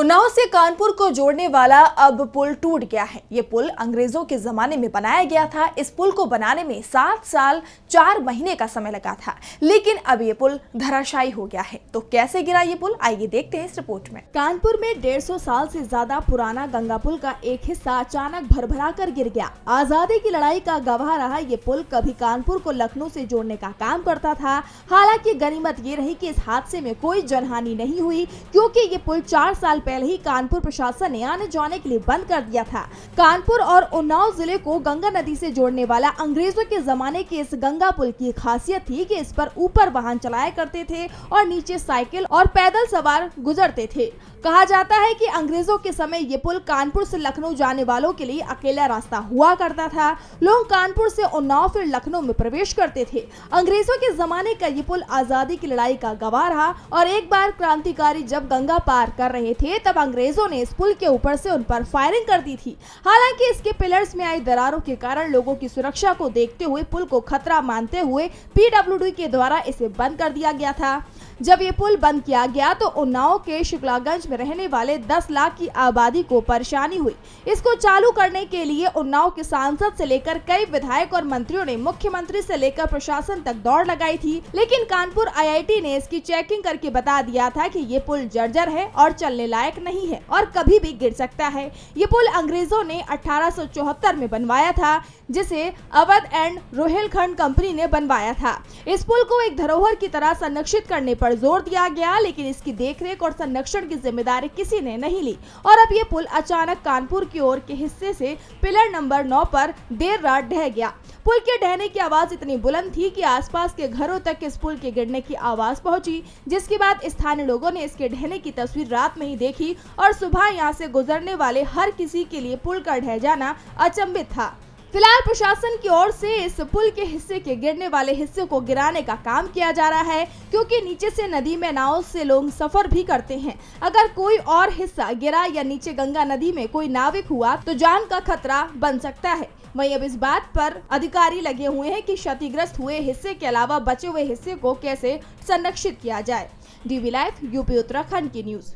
उन्नाव से कानपुर को जोड़ने वाला अब पुल टूट गया है। ये पुल अंग्रेजों के जमाने में बनाया गया था। इस पुल को बनाने में 7 साल 4 महीने का समय लगा था, लेकिन अब ये पुल धराशायी हो गया है। तो कैसे गिरा ये पुल, आइए देखते हैं इस रिपोर्ट में। कानपुर में 150 साल से ज्यादा पुराना गंगा पुल का एक हिस्सा अचानक भरभरा कर गिर गया। आजादी की लड़ाई का गवाह रहा ये पुल कभी कानपुर को लखनऊ से जोड़ने का काम करता था। हालांकि गनीमत ये रही कि इस हादसे में कोई जनहानि नहीं हुई, क्योंकि ये पुल 4 साल पहले ही कानपुर प्रशासन ने आने जाने के लिए बंद कर दिया था। कानपुर और उन्नाव जिले को गंगा नदी से जोड़ने वाला अंग्रेजों के जमाने के इस गंगा पुल की खासियत थी कि इस पर ऊपर वाहन चलाया करते थे और नीचे साइकिल और पैदल सवार गुजरते थे। कहा जाता है कि अंग्रेजों के समय ये पुल कानपुर से लखनऊ जाने वालों के लिए अकेला रास्ता हुआ करता था। लोग कानपुर से उन्नाव फिर लखनऊ में प्रवेश करते थे। अंग्रेजों के जमाने का ये पुल आजादी की लड़ाई का गवाह रहा और एक बार क्रांतिकारी जब गंगा पार कर रहे थे तब अंग्रेजों ने इस पुल के ऊपर से उन पर फायरिंग कर दी थी। हालांकि इसके पिलर्स में आई दरारों के कारण लोगों की सुरक्षा को देखते हुए पुल को खतरा मानते हुए पीडब्ल्यूडी के द्वारा इसे बंद कर दिया गया था। जब ये पुल बंद किया गया तो उन्नाव के शुक्लागंज में रहने वाले 10 लाख की आबादी को परेशानी हुई। इसको चालू करने के लिए उन्नाव के सांसद से लेकर कई विधायक और मंत्रियों ने मुख्यमंत्री से लेकर प्रशासन तक दौड़ लगाई थी, लेकिन कानपुर आईआईटी ने इसकी चेकिंग करके बता दिया था कि ये पुल जर्जर है और चलने लायक नहीं है और कभी भी गिर सकता है। ये पुल अंग्रेजों ने 1874 में बनवाया था, जिसे अवध एंड रोहिलखंड कंपनी ने बनवाया था। इस पुल को एक धरोहर की तरह संरक्षित करने पर जोर दिया गया, लेकिन इसकी देखरेख और संरक्षण की जिम्मेदारी किसी ने नहीं ली और अब ये पुल अचानक कानपुर की ओर के हिस्से से पिलर नंबर 9 पर देर रात ढह गया। पुल के ढहने की आवाज इतनी बुलंद थी कि आसपास के घरों तक इस पुल के गिरने की आवाज पहुंची, जिसके बाद स्थानीय लोगों ने इसके ढहने की तस्वीर रात में ही देखी और सुबह यहां से गुजरने वाले हर किसी के लिए पुल का ढह जाना अचंभित था। फिलहाल प्रशासन की ओर से इस पुल के हिस्से के गिरने वाले हिस्से को गिराने का काम किया जा रहा है, क्योंकि नीचे से नदी में नाव से लोग सफर भी करते हैं। अगर कोई और हिस्सा गिरा या नीचे गंगा नदी में कोई नाविक हुआ तो जान का खतरा बन सकता है। वहीं अब इस बात पर अधिकारी लगे हुए हैं कि क्षतिग्रस्त हुए हिस्से के अलावा बचे हुए हिस्से को कैसे संरक्षित किया जाए। डीवी लाइव यूपी उत्तराखंड की न्यूज।